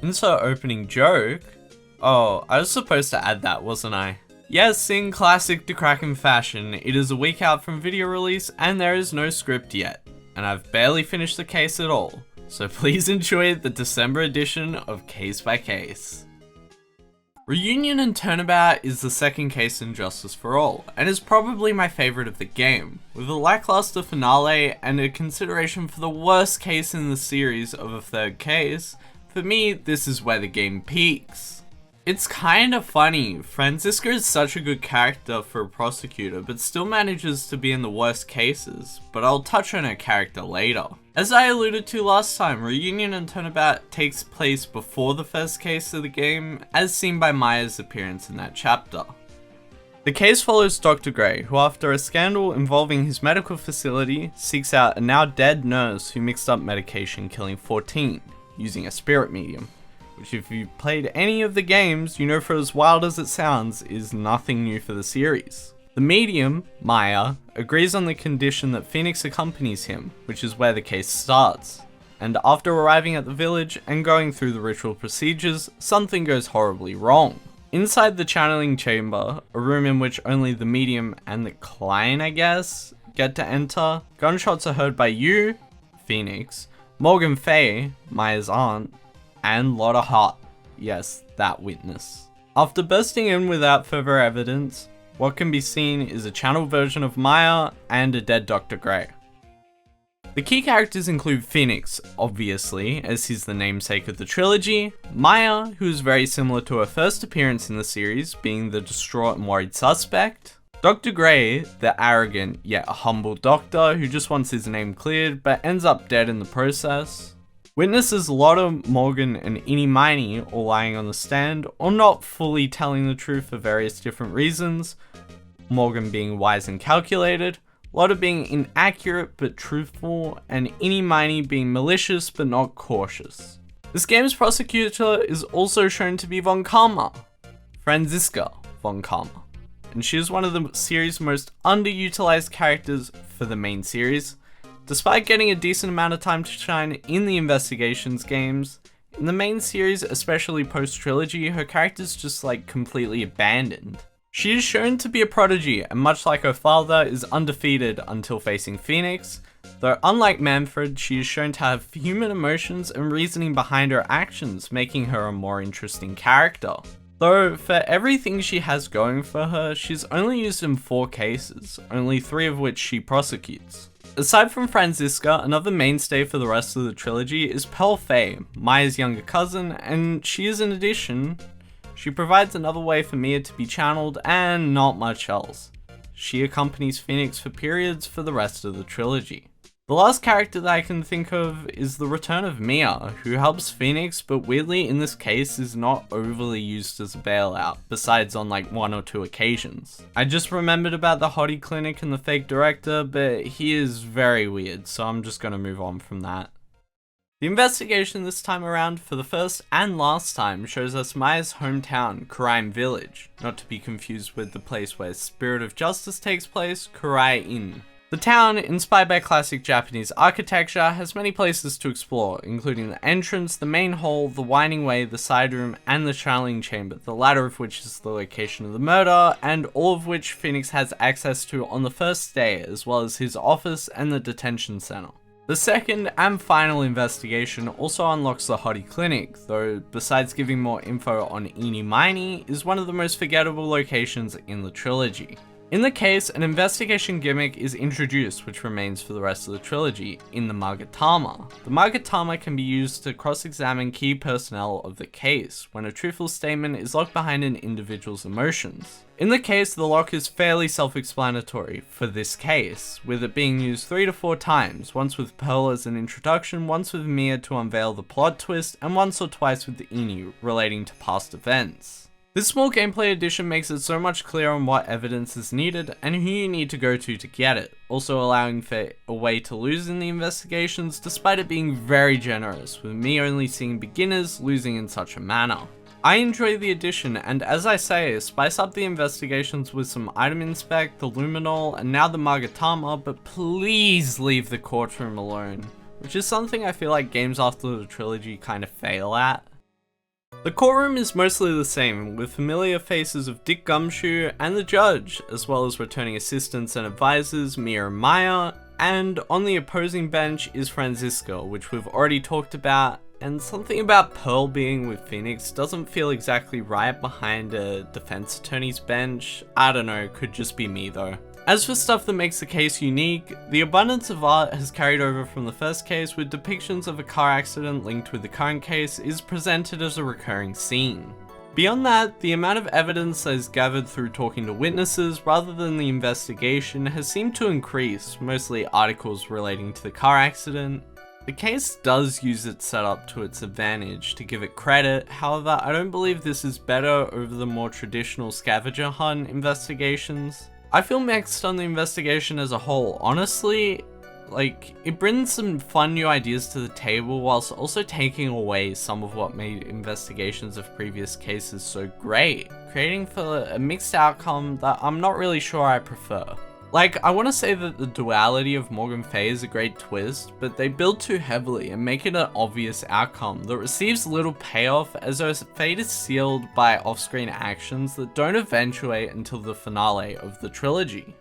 Insert opening joke. Oh, I was supposed to add that, wasn't I? Yes, in classic DeKraken fashion, it is a week out from video release and there is no script yet. And I've barely finished the case at all. So please enjoy the December edition of Case by Case. Reunion and Turnabout is the second case in Justice for All, and is probably my favourite of the game, with a lackluster finale and a consideration for the worst case in the series of a third case. For me, this is where the game peaks. It's kinda funny, Franziska is such a good character for a prosecutor, but still manages to be in the worst cases, but I'll touch on her character later. As I alluded to last time, Reunion and Turnabout takes place before the first case of the game, as seen by Maya's appearance in that chapter. The case follows Dr. Gray, who after a scandal involving his medical facility, seeks out a now dead nurse who mixed up medication killing 14, using a spirit medium. Which if you've played any of the games, you know for as wild as it sounds, is nothing new for the series. The medium, Maya, agrees on the condition that Phoenix accompanies him, which is where the case starts. And after arriving at the village and going through the ritual procedures, something goes horribly wrong. Inside the channeling chamber, a room in which only the medium and the client, I guess, get to enter, gunshots are heard by you, Phoenix, Morgan Fay, Maya's aunt, and Lotta Hart, yes, that witness. After bursting in without further evidence, what can be seen is a channeled version of Maya and a dead Dr. Gray. The key characters include Phoenix, obviously, as he's the namesake of the trilogy, Maya, who is very similar to her first appearance in the series, being the distraught and worried suspect, Dr. Gray, the arrogant yet humble doctor who just wants his name cleared but ends up dead in the process, witnesses Lotta, Morgan, and Eenie Miney all lying on the stand, or not fully telling the truth for various different reasons, Morgan being wise and calculated, Lotta being inaccurate but truthful, and Eenie Miney being malicious but not cautious. This game's prosecutor is also shown to be Von Karma, Franziska Von Karma, and she is one of the series' most underutilized characters for the main series. Despite getting a decent amount of time to shine in the Investigations games, in the main series, especially post-trilogy, her character's just completely abandoned. She is shown to be a prodigy, and much like her father, is undefeated until facing Phoenix, though unlike Manfred, she is shown to have human emotions and reasoning behind her actions, making her a more interesting character. Though, for everything she has going for her, she's only used in 4 cases, only 3 of which she prosecutes. Aside from Franziska, another mainstay for the rest of the trilogy is Pearl Fay, Maya's younger cousin, and she is an addition. She provides another way for Mia to be channeled, and not much else. She accompanies Phoenix for periods for the rest of the trilogy. The last character that I can think of is the return of Mia, who helps Phoenix, but weirdly in this case is not overly used as a bailout, besides on 1 or 2 occasions. I just remembered about the hottie clinic and the fake director, but he is very weird, so I'm just gonna move on from that. The investigation this time around, for the first and last time, shows us Maya's hometown, Crime Village, not to be confused with the place where Spirit of Justice takes place, Kurai-in. The town, inspired by classic Japanese architecture, has many places to explore, including the entrance, the main hall, the winding way, the side room, and the channeling chamber, the latter of which is the location of the murder, and all of which Phoenix has access to on the first day, as well as his office and the detention center. The second and final investigation also unlocks the hottie clinic, though besides giving more info on Eenie Miney, is one of the most forgettable locations in the trilogy. In the case, an investigation gimmick is introduced which remains for the rest of the trilogy, in the Magatama. The Magatama can be used to cross-examine key personnel of the case, when a truthful statement is locked behind an individual's emotions. In the case, the lock is fairly self-explanatory for this case, with it being used 3 to 4 times, once with Pearl as an introduction, once with Mia to unveil the plot twist, and once or twice with Eenie relating to past events. This small gameplay addition makes it so much clearer on what evidence is needed and who you need to go to get it, also allowing for a way to lose in the investigations despite it being very generous, with me only seeing beginners losing in such a manner. I enjoy the addition, and as I say, spice up the investigations with some item inspect, the luminol, and now the Magatama, but please leave the courtroom alone, which is something I feel like games after the trilogy kind of fail at. The courtroom is mostly the same, with familiar faces of Dick Gumshoe and the judge, as well as returning assistants and advisors Mia and Maya, and on the opposing bench is Franziska, which we've already talked about, and something about Pearl being with Phoenix doesn't feel exactly right behind a defense attorney's bench. I don't know, could just be me though. As for stuff that makes the case unique, the abundance of art has carried over from the first case, with depictions of a car accident linked with the current case is presented as a recurring scene. Beyond that, the amount of evidence that is gathered through talking to witnesses rather than the investigation has seemed to increase, mostly articles relating to the car accident. The case does use its setup to its advantage, to give it credit. However, I don't believe this is better over the more traditional scavenger hunt investigations. I feel mixed on the investigation as a whole. Honestly, it brings some fun new ideas to the table whilst also taking away some of what made investigations of previous cases so great, creating for a mixed outcome that I'm not really sure I prefer. I want to say that the duality of Morgan Fay is a great twist, but they build too heavily and make it an obvious outcome that receives little payoff, as though fate is sealed by off-screen actions that don't eventuate until the finale of the trilogy.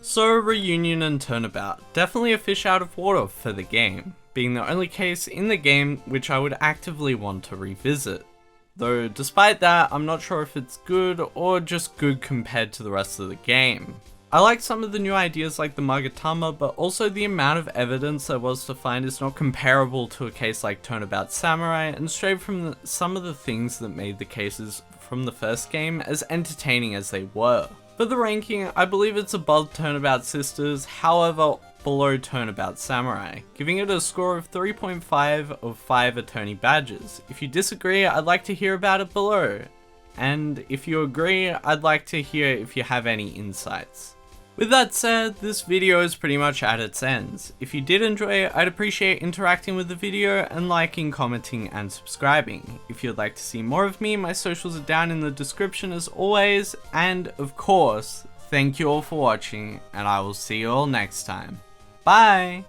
So, Reunion and Turnabout, definitely a fish out of water for the game, being the only case in the game which I would actively want to revisit. Though despite that, I'm not sure if it's good or just good compared to the rest of the game. I like some of the new ideas like the Magatama, but also the amount of evidence there was to find is not comparable to a case like Turnabout Samurai, and strayed from some of the things that made the cases from the first game as entertaining as they were. For the ranking, I believe it's above Turnabout Sisters, however below Turnabout Samurai, giving it a score of 3.5 of 5 attorney badges. If you disagree, I'd like to hear about it below. And if you agree, I'd like to hear if you have any insights. With that said, this video is pretty much at its ends. If you did enjoy it, I'd appreciate interacting with the video and liking, commenting, and subscribing. If you'd like to see more of me, my socials are down in the description as always, and of course, thank you all for watching, and I will see you all next time. Bye!